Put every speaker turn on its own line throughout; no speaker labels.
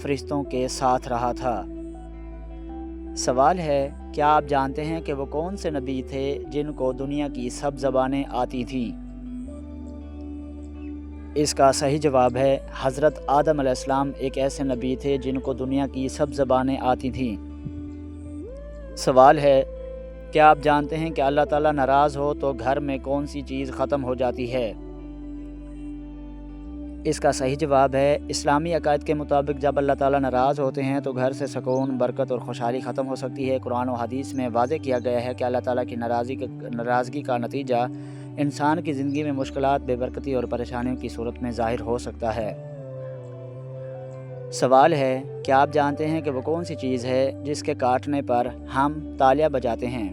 فرشتوں کے ساتھ رہا تھا۔ سوال ہے، کیا آپ جانتے ہیں کہ وہ کون سے نبی تھے جن کو دنیا کی سب زبانیں آتی تھیں؟ اس کا صحیح جواب ہے حضرت آدم علیہ السلام ایک ایسے نبی تھے جن کو دنیا کی سب زبانیں آتی تھیں۔ سوال ہے، کیا آپ جانتے ہیں کہ اللہ تعالیٰ ناراض ہو تو گھر میں کون سی چیز ختم ہو جاتی ہے؟ اس کا صحیح جواب ہے اسلامی عقائد کے مطابق جب اللہ تعالیٰ ناراض ہوتے ہیں تو گھر سے سکون، برکت اور خوشحالی ختم ہو سکتی ہے۔ قرآن و حدیث میں واضح کیا گیا ہے کہ اللہ تعالیٰ کی ناراضگی کا نتیجہ انسان کی زندگی میں مشکلات، بے برکتی اور پریشانیوں کی صورت میں ظاہر ہو سکتا ہے۔ سوال ہے، کیا آپ جانتے ہیں کہ وہ کون سی چیز ہے جس کے کاٹنے پر ہم تالیاں بجاتے ہیں؟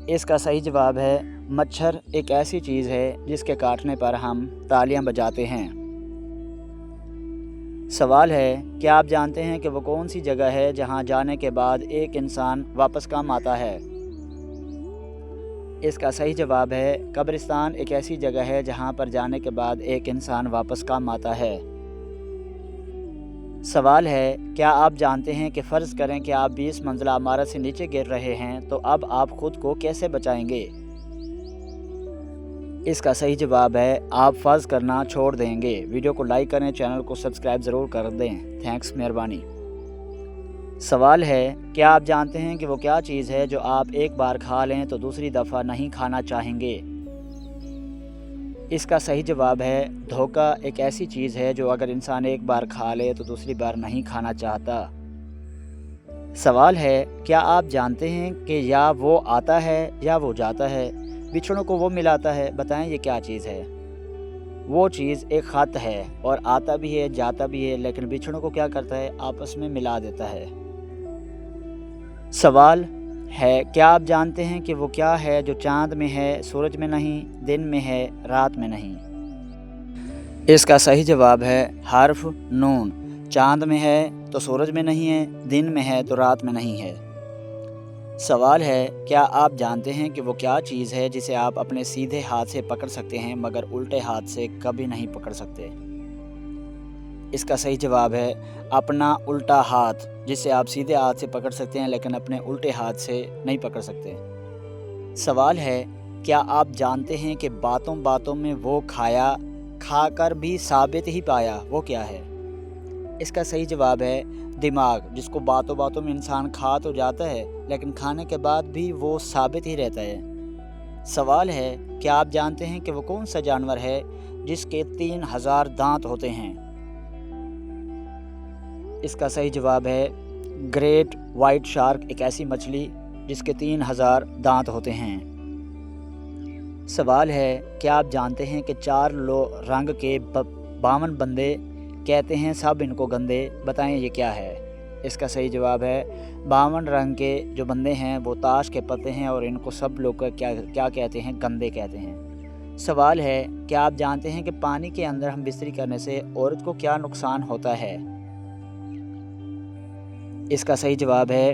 اس کا صحیح جواب ہے مچھر ایک ایسی چیز ہے جس کے کاٹنے پر ہم تالیاں بجاتے ہیں۔ سوال ہے، کیا آپ جانتے ہیں کہ وہ کون سی جگہ ہے جہاں جانے کے بعد ایک انسان واپس کم آتا ہے؟ اس کا صحیح جواب ہے قبرستان ایک ایسی جگہ ہے جہاں پر جانے کے بعد ایک انسان واپس کم آتا ہے۔ سوال ہے، کیا آپ جانتے ہیں کہ فرض کریں کہ آپ 20 منزلہ عمارت سے نیچے گر رہے ہیں تو اب آپ خود کو کیسے بچائیں گے؟ اس کا صحیح جواب ہے آپ فرض کرنا چھوڑ دیں گے۔ ویڈیو کو لائک کریں، چینل کو سبسکرائب ضرور کر دیں۔ تھینکس، مہربانی۔ سوال ہے، کیا آپ جانتے ہیں کہ وہ کیا چیز ہے جو آپ ایک بار کھا لیں تو دوسری دفعہ نہیں کھانا چاہیں گے؟ اس کا صحیح جواب ہے دھوکہ ایک ایسی چیز ہے جو اگر انسان ایک بار کھا لے تو دوسری بار نہیں کھانا چاہتا۔ سوال ہے، کیا آپ جانتے ہیں کہ یا وہ آتا ہے یا وہ جاتا ہے، بچھڑوں کو وہ ملاتا ہے؟ بتائیں یہ کیا چیز ہے؟ وہ چیز ایک خط ہے، اور آتا بھی ہے جاتا بھی ہے، لیکن بچھڑوں کو کیا کرتا ہے؟ آپس میں ملا دیتا ہے۔ سوال ہے، کیا آپ جانتے ہیں کہ وہ کیا ہے جو چاند میں ہے، سورج میں نہیں، دن میں ہے، رات میں نہیں؟ اس کا صحیح جواب ہے حرف نون۔ چاند میں ہے تو سورج میں نہیں ہے، دن میں ہے تو رات میں نہیں ہے۔ سوال ہے، کیا آپ جانتے ہیں کہ وہ کیا چیز ہے جسے آپ اپنے سیدھے ہاتھ سے پکڑ سکتے ہیں مگر الٹے ہاتھ سے کبھی نہیں پکڑ سکتے؟ اس کا صحیح جواب ہے اپنا الٹا ہاتھ، جسے آپ سیدھے ہاتھ سے پکڑ سکتے ہیں لیکن اپنے الٹے ہاتھ سے نہیں پکڑ سکتے۔ سوال ہے، کیا آپ جانتے ہیں کہ باتوں باتوں میں وہ کھایا، کھا کر بھی ثابت ہی پایا، وہ کیا ہے؟ اس کا صحیح جواب ہے دماغ، جس کو باتوں باتوں میں انسان کھا تو جاتا ہے لیکن کھانے کے بعد بھی وہ ثابت ہی رہتا ہے۔ سوال ہے، کیا آپ جانتے ہیں کہ وہ کون سا جانور ہے جس کے 3000 دانت ہوتے ہیں؟ اس کا صحیح جواب ہے گریٹ وائٹ شارک، ایک ایسی مچھلی جس کے 3000 دانت ہوتے ہیں۔ سوال ہے، کیا آپ جانتے ہیں کہ 4 رنگ کے 52 بندے کہتے ہیں سب ان کو گندے؟ بتائیں یہ کیا ہے؟ اس کا صحیح جواب ہے 52 رنگ کے جو بندے ہیں وہ تاش کے پتے ہیں اور ان کو سب لوگ کیا کہتے ہیں؟ گندے کہتے ہیں۔ سوال ہے، کیا آپ جانتے ہیں کہ پانی کے اندر ہم بستری کرنے سے عورت کو کیا نقصان ہوتا ہے؟ اس کا صحیح جواب ہے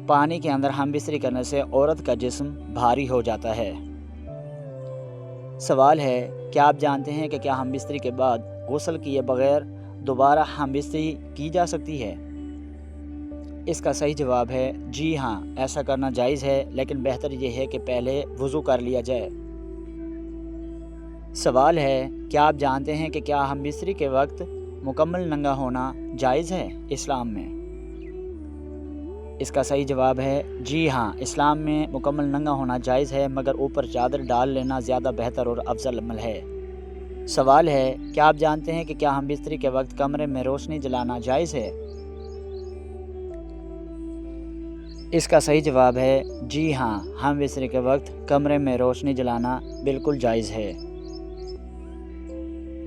پانی کے اندر ہم بستری کرنے سے عورت کا جسم بھاری ہو جاتا ہے۔ سوال ہے، کیا آپ جانتے ہیں کہ کیا ہم بستری کے بعد غسل کیے بغیر دوبارہ ہم بستری کی جا سکتی ہے؟ اس کا صحیح جواب ہے جی ہاں، ایسا کرنا جائز ہے، لیکن بہتر یہ ہے کہ پہلے وضو کر لیا جائے۔ سوال ہے، کیا آپ جانتے ہیں کہ کیا ہم بستری کے وقت مکمل ننگا ہونا جائز ہے اسلام میں؟ اس کا صحیح جواب ہے جی ہاں، اسلام میں مکمل ننگا ہونا جائز ہے، مگر اوپر چادر ڈال لینا زیادہ بہتر اور افضل عمل ہے۔ سوال ہے، کیا آپ جانتے ہیں کہ کیا ہم بستری کے وقت کمرے میں روشنی جلانا جائز ہے؟ اس کا صحیح جواب ہے جی ہاں، ہم بستری کے وقت کمرے میں روشنی جلانا بالکل جائز ہے۔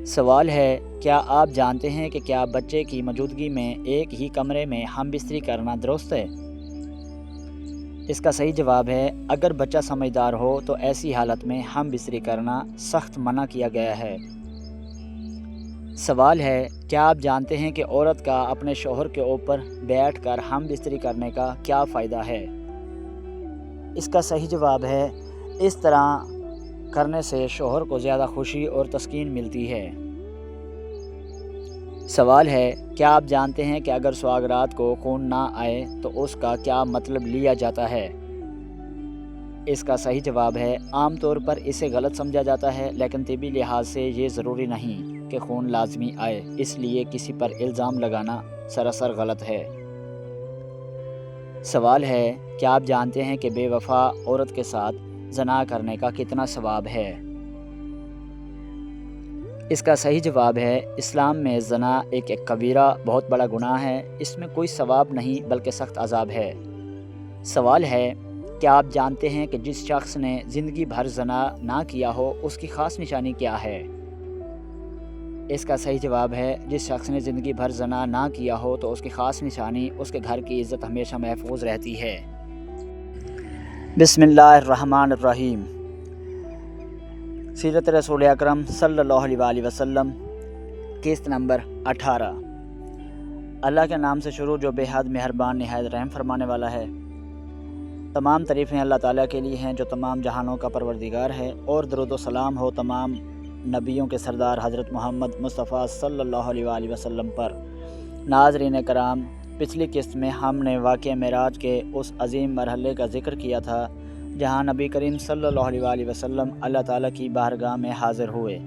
سوال ہے، کیا آپ جانتے ہیں کہ کیا بچے کی موجودگی میں ایک ہی کمرے میں ہم بستری کرنا درست ہے؟ اس کا صحیح جواب ہے اگر بچہ سمجھدار ہو تو ایسی حالت میں ہم بستری کرنا سخت منع کیا گیا ہے۔ سوال ہے، کیا آپ جانتے ہیں کہ عورت کا اپنے شوہر کے اوپر بیٹھ کر ہم بستری کرنے کا کیا فائدہ ہے؟ اس کا صحیح جواب ہے اس طرح کرنے سے شوہر کو زیادہ خوشی اور تسکین ملتی ہے۔ سوال ہے، کیا آپ جانتے ہیں کہ اگر سواگرات کو خون نہ آئے تو اس کا کیا مطلب لیا جاتا ہے؟ اس کا صحیح جواب ہے، عام طور پر اسے غلط سمجھا جاتا ہے، لیکن طبی لحاظ سے یہ ضروری نہیں کہ خون لازمی آئے، اس لیے کسی پر الزام لگانا سراسر غلط ہے۔ سوال ہے، کیا آپ جانتے ہیں کہ بے وفا عورت کے ساتھ زنا کرنے کا کتنا ثواب ہے؟ اس کا صحیح جواب ہے، اسلام میں زنا ایک کبیرہ بہت بڑا گناہ ہے، اس میں کوئی ثواب نہیں بلکہ سخت عذاب ہے۔ سوال ہے، کیا آپ جانتے ہیں کہ جس شخص نے زندگی بھر زنا نہ کیا ہو اس کی خاص نشانی کیا ہے؟ اس کا صحیح جواب ہے، جس شخص نے زندگی بھر زنا نہ کیا ہو تو اس کی خاص نشانی اس کے گھر کی عزت ہمیشہ محفوظ رہتی ہے۔ بسم اللہ الرحمن الرحیم۔ سیرت رسول اکرم صلی اللہ علیہ وسلم، قسط نمبر 18۔ اللہ کے نام سے شروع جو بے حد مہربان نہایت رحم فرمانے والا ہے۔ تمام تعریفیں اللہ تعالیٰ کے لیے ہیں جو تمام جہانوں کا پروردگار ہے، اور درود و سلام ہو تمام نبیوں کے سردار حضرت محمد مصطفیٰ صلی اللہ علیہ وسلم پر۔ ناظرین کرام، پچھلی قسط میں ہم نے واقعہ معراج کے اس عظیم مرحلے کا ذکر کیا تھا جہاں نبی کریم صلی اللہ علیہ وسلم اللہ تعالیٰ کی بارگاہ میں حاضر ہوئے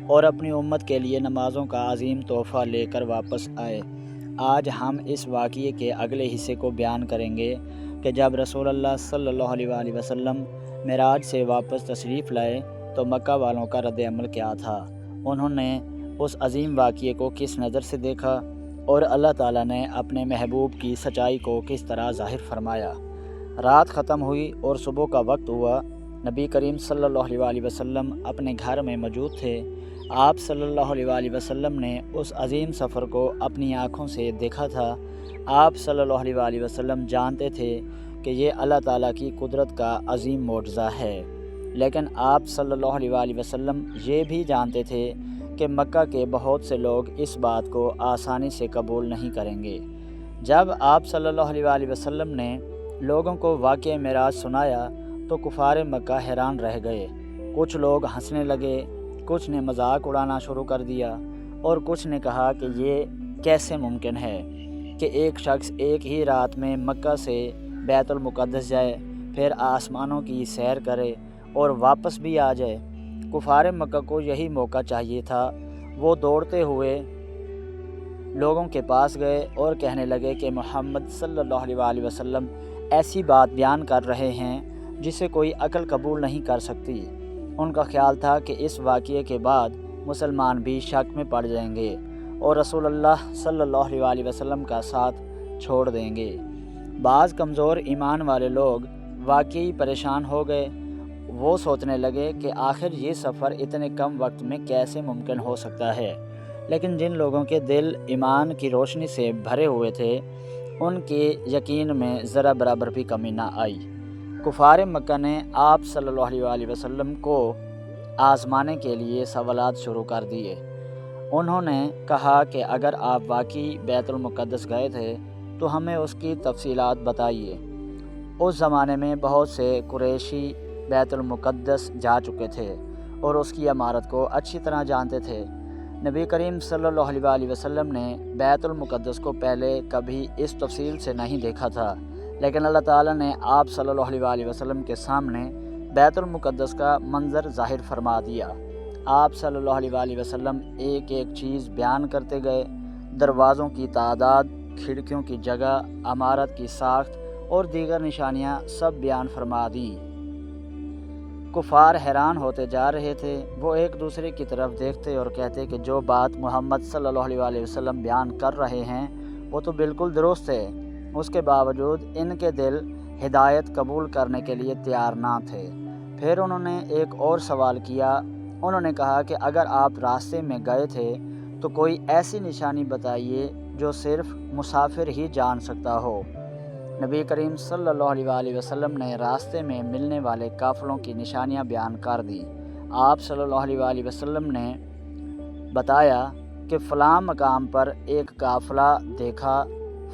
اور اپنی امت کے لیے نمازوں کا عظیم تحفہ لے کر واپس آئے۔ آج ہم اس واقعے کے اگلے حصے کو بیان کریں گے کہ جب رسول اللہ صلی اللہ علیہ وسلم معراج سے واپس تشریف لائے تو مکہ والوں کا رد عمل کیا تھا، انہوں نے اس عظیم واقعے کو کس نظر سے دیکھا اور اللہ تعالیٰ نے اپنے محبوب کی سچائی کو کس طرح ظاہر فرمایا۔ رات ختم ہوئی اور صبح کا وقت ہوا، نبی کریم صلی اللہ علیہ وسلم اپنے گھر میں موجود تھے۔ آپ صلی اللہ علیہ وسلم نے اس عظیم سفر کو اپنی آنکھوں سے دیکھا تھا۔ آپ صلی اللہ علیہ وسلم جانتے تھے کہ یہ اللہ تعالیٰ کی قدرت کا عظیم معجزہ ہے، لیکن آپ صلی اللہ علیہ وسلم یہ بھی جانتے تھے کہ مکہ کے بہت سے لوگ اس بات کو آسانی سے قبول نہیں کریں گے۔ جب آپ صلی اللہ علیہ وسلم نے لوگوں کو واقعہ معراج سنایا تو کفار مکہ حیران رہ گئے۔ کچھ لوگ ہنسنے لگے، کچھ نے مذاق اڑانا شروع کر دیا اور کچھ نے کہا کہ یہ کیسے ممکن ہے کہ ایک شخص ایک ہی رات میں مکہ سے بیت المقدس جائے، پھر آسمانوں کی سیر کرے اور واپس بھی آ جائے۔ کفار مکہ کو یہی موقع چاہیے تھا۔ وہ دوڑتے ہوئے لوگوں کے پاس گئے اور کہنے لگے کہ محمد صلی اللہ علیہ وسلم ایسی بات بیان کر رہے ہیں جسے کوئی عقل قبول نہیں کر سکتی۔ ان کا خیال تھا کہ اس واقعے کے بعد مسلمان بھی شک میں پڑ جائیں گے اور رسول اللہ صلی اللہ علیہ وسلم کا ساتھ چھوڑ دیں گے۔ بعض کمزور ایمان والے لوگ واقعی پریشان ہو گئے۔ وہ سوچنے لگے کہ آخر یہ سفر اتنے کم وقت میں کیسے ممکن ہو سکتا ہے، لیکن جن لوگوں کے دل ایمان کی روشنی سے بھرے ہوئے تھے ان کے یقین میں ذرا برابر بھی کمی نہ آئی۔ کفار مکہ نے آپ صلی اللہ علیہ وسلم کو آزمانے کے لیے سوالات شروع کر دیے۔ انہوں نے کہا کہ اگر آپ واقعی بیت المقدس گئے تھے تو ہمیں اس کی تفصیلات بتائیے۔ اس زمانے میں بہت سے قریشی بیت المقدس جا چکے تھے اور اس کی عمارت کو اچھی طرح جانتے تھے۔ نبی کریم صلی اللہ علیہ وسلم نے بیت المقدس کو پہلے کبھی اس تفصیل سے نہیں دیکھا تھا، لیکن اللہ تعالیٰ نے آپ صلی اللہ علیہ وسلم کے سامنے بیت المقدس کا منظر ظاہر فرما دیا۔ آپ صلی اللہ علیہ وسلم ایک ایک چیز بیان کرتے گئے، دروازوں کی تعداد، کھڑکیوں کی جگہ، عمارت کی ساخت اور دیگر نشانیاں سب بیان فرما دیں۔ کفار حیران ہوتے جا رہے تھے۔ وہ ایک دوسرے کی طرف دیکھتے اور کہتے کہ جو بات محمد صلی اللہ علیہ وسلم بیان کر رہے ہیں وہ تو بالکل درست ہے، اس کے باوجود ان کے دل ہدایت قبول کرنے کے لیے تیار نہ تھے۔ پھر انہوں نے ایک اور سوال کیا۔ انہوں نے کہا کہ اگر آپ راستے میں گئے تھے تو کوئی ایسی نشانی بتائیے جو صرف مسافر ہی جان سکتا ہو۔ نبی کریم صلی اللہ علیہ وسلم نے راستے میں ملنے والے قافلوں کی نشانیاں بیان کر دیں۔ آپ صلی اللہ علیہ وسلم نے بتایا کہ فلاں مقام پر ایک قافلہ دیکھا،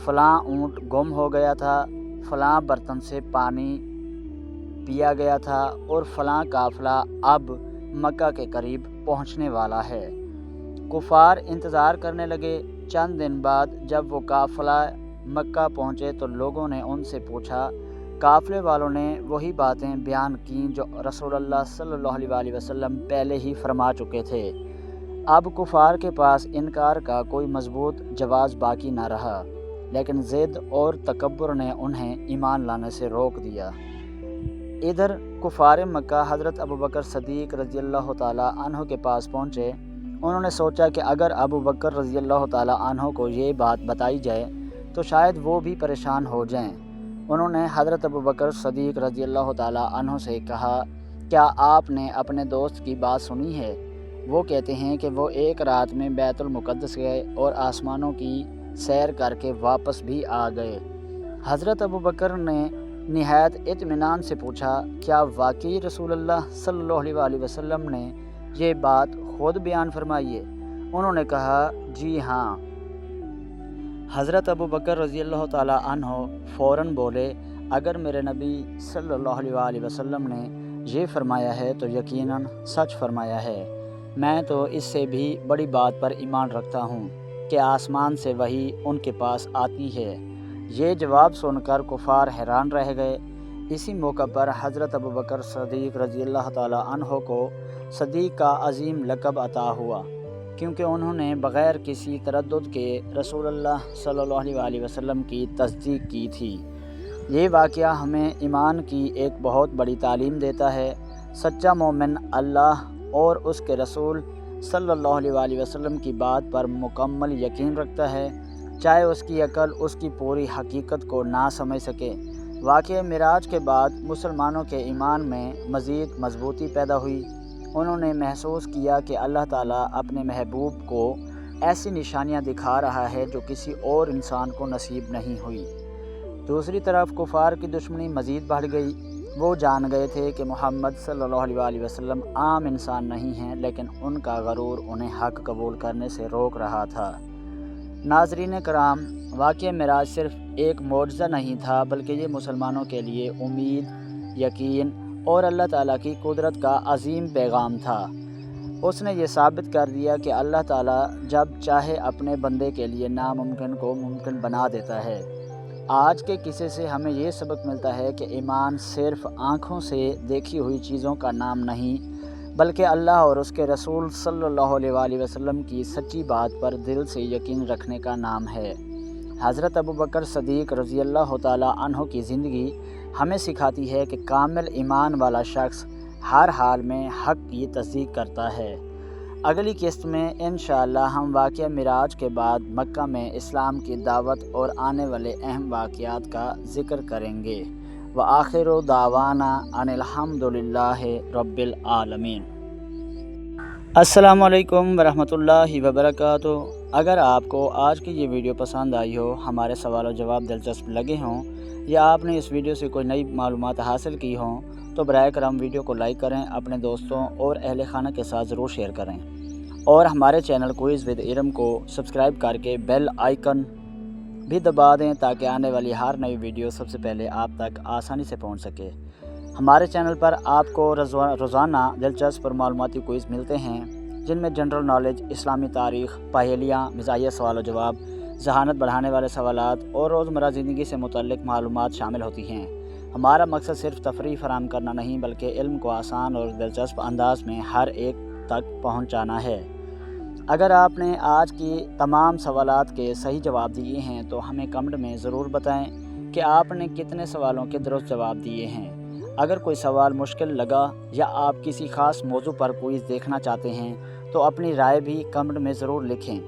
فلاں اونٹ گم ہو گیا تھا، فلاں برتن سے پانی پیا گیا تھا اور فلاں قافلہ اب مکہ کے قریب پہنچنے والا ہے۔ کفار انتظار کرنے لگے چند دن بعد جب وہ قافلہ مکہ پہنچے تو لوگوں نے ان سے پوچھا۔ قافلے والوں نے وہی باتیں بیان کیں جو رسول اللہ صلی اللہ علیہ وسلم پہلے ہی فرما چکے تھے۔ اب کفار کے پاس انکار کا کوئی مضبوط جواز باقی نہ رہا، لیکن ضد اور تکبر نے انہیں ایمان لانے سے روک دیا۔ ادھر کفار مکہ حضرت ابوبکر صدیق رضی اللہ تعالیٰ عنہ کے پاس پہنچے۔ انہوں نے سوچا کہ اگر ابوبکر رضی اللہ تعالیٰ عنہ کو یہ بات بتائی جائے تو شاید وہ بھی پریشان ہو جائیں۔ انہوں نے حضرت ابوبکر صدیق رضی اللہ تعالیٰ عنہ سے کہا، کیا آپ نے اپنے دوست کی بات سنی ہے؟ وہ کہتے ہیں کہ وہ ایک رات میں بیت المقدس گئے اور آسمانوں کی سیر کر کے واپس بھی آ گئے۔ حضرت ابوبکر نے نہایت اطمینان سے پوچھا، کیا واقعی رسول اللہ صلی اللہ علیہ وسلم نے یہ بات خود بیان فرمائی ہے؟ انہوں نے کہا، جی ہاں۔ حضرت ابوبکر رضی اللہ تعالیٰ عنہ فوراً بولے، اگر میرے نبی صلی اللہ علیہ وسلم نے یہ فرمایا ہے تو یقیناً سچ فرمایا ہے۔ میں تو اس سے بھی بڑی بات پر ایمان رکھتا ہوں کہ آسمان سے وحی ان کے پاس آتی ہے۔ یہ جواب سن کر کفار حیران رہ گئے۔ اسی موقع پر حضرت ابوبکر صدیق رضی اللہ تعالیٰ عنہ کو صدیق کا عظیم لقب عطا ہوا، کیونکہ انہوں نے بغیر کسی تردد کے رسول اللہ صلی اللہ علیہ وسلم کی تصدیق کی تھی۔ یہ واقعہ ہمیں ایمان کی ایک بہت بڑی تعلیم دیتا ہے۔ سچا مومن اللہ اور اس کے رسول صلی اللہ علیہ وسلم کی بات پر مکمل یقین رکھتا ہے، چاہے اس کی عقل اس کی پوری حقیقت کو نہ سمجھ سکے۔ واقعہ معراج کے بعد مسلمانوں کے ایمان میں مزید مضبوطی پیدا ہوئی۔ انہوں نے محسوس کیا کہ اللہ تعالیٰ اپنے محبوب کو ایسی نشانیاں دکھا رہا ہے جو کسی اور انسان کو نصیب نہیں ہوئی۔ دوسری طرف کفار کی دشمنی مزید بڑھ گئی۔ وہ جان گئے تھے کہ محمد صلی اللہ علیہ وسلم عام انسان نہیں ہیں، لیکن ان کا غرور انہیں حق قبول کرنے سے روک رہا تھا۔ ناظرین کرام، واقعہ معراج صرف ایک معجزہ نہیں تھا، بلکہ یہ مسلمانوں کے لیے امید، یقین اور اللہ تعالیٰ کی قدرت کا عظیم پیغام تھا۔ اس نے یہ ثابت کر دیا کہ اللہ تعالیٰ جب چاہے اپنے بندے کے لیے ناممکن کو ممکن بنا دیتا ہے۔ آج کے قصے سے ہمیں یہ سبق ملتا ہے کہ ایمان صرف آنکھوں سے دیکھی ہوئی چیزوں کا نام نہیں، بلکہ اللہ اور اس کے رسول صلی اللہ علیہ وسلم کی سچی بات پر دل سے یقین رکھنے کا نام ہے۔ حضرت ابوبکر صدیق رضی اللہ تعالیٰ عنہ کی زندگی ہمیں سکھاتی ہے کہ کامل ایمان والا شخص ہر حال میں حق کی تصدیق کرتا ہے۔ اگلی قسط میں انشاءاللہ ہم واقعہ معراج کے بعد مکہ میں اسلام کی دعوت اور آنے والے اہم واقعات کا ذکر کریں گے۔ وآخر دعوانا ان الحمد للہ رب العالمین۔ السلام علیکم ورحمۃ اللہ وبرکاتہ۔ اگر آپ کو آج کی یہ ویڈیو پسند آئی ہو، ہمارے سوال و جواب دلچسپ لگے ہوں، یا آپ نے اس ویڈیو سے کوئی نئی معلومات حاصل کی ہوں، تو براہ کرم ویڈیو کو لائک کریں، اپنے دوستوں اور اہل خانہ کے ساتھ ضرور شیئر کریں، اور ہمارے چینل کوئز ود علم کو سبسکرائب کر کے بیل آئیکن بھی دبا دیں تاکہ آنے والی ہر نئی ویڈیو سب سے پہلے آپ تک آسانی سے پہنچ سکے۔ ہمارے چینل پر آپ کو روزانہ دلچسپ اور معلوماتی کوئز ملتے ہیں، جن میں جنرل نالج، اسلامی تاریخ، پہیلیاں، مزاحیہ سوال و جواب، ذہانت بڑھانے والے سوالات اور روزمرہ زندگی سے متعلق معلومات شامل ہوتی ہیں۔ ہمارا مقصد صرف تفریح فراہم کرنا نہیں، بلکہ علم کو آسان اور دلچسپ انداز میں ہر ایک تک پہنچانا ہے۔ اگر آپ نے آج کی تمام سوالات کے صحیح جواب دیے ہیں تو ہمیں کمنٹ میں ضرور بتائیں کہ آپ نے کتنے سوالوں کے درست جواب دیے ہیں۔ اگر کوئی سوال مشکل لگا یا آپ کسی خاص موضوع پر کوئز دیکھنا چاہتے ہیں تو اپنی رائے بھی کمنٹ میں ضرور لکھیں۔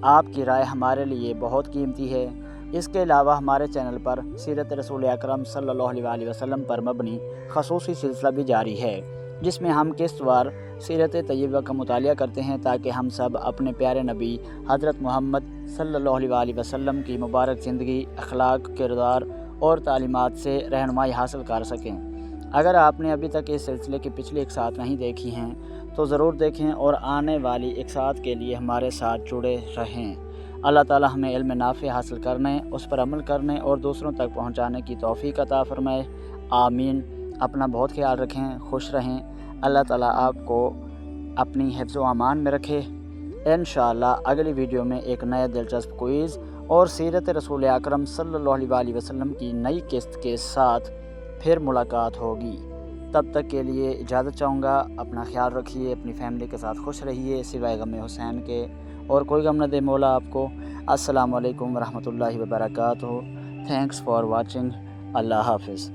آپ کی رائے ہمارے لیے بہت قیمتی ہے۔ اس کے علاوہ ہمارے چینل پر سیرت رسول اکرم صلی اللہ علیہ وسلم پر مبنی خصوصی سلسلہ بھی جاری ہے، جس میں ہم قسط وار سیرت طیبہ کا مطالعہ کرتے ہیں تاکہ ہم سب اپنے پیارے نبی حضرت محمد صلی اللہ علیہ وسلم کی مبارک زندگی، اخلاق، کردار اور تعلیمات سے رہنمائی حاصل کر سکیں۔ اگر آپ نے ابھی تک اس سلسلے کی پچھلی اقساط نہیں دیکھی ہیں تو ضرور دیکھیں اور آنے والی اقساط کے لیے ہمارے ساتھ جڑے رہیں۔ اللہ تعالی ہمیں علم نافع حاصل کرنے، اس پر عمل کرنے اور دوسروں تک پہنچانے کی توفیق عطا فرمائے۔ آمین۔ اپنا بہت خیال رکھیں، خوش رہیں۔ اللہ تعالی آپ کو اپنی حفظ و امان میں رکھے۔ انشاءاللہ اگلی ویڈیو میں ایک نیا دلچسپ کوئز اور سیرت رسول اکرم صلی اللہ علیہ وسلم کی نئی قسط کے ساتھ پھر ملاقات ہوگی۔ تب تک کے لیے اجازت چاہوں گا، اپنا خیال رکھیے، اپنی فیملی کے ساتھ خوش رہیے سوائے غم حسین کے، اور کوئی غم نہ دے مولا آپ کو۔ السلام علیکم ورحمۃ اللہ وبرکاتہ۔ Thanks for watching. اللہ حافظ۔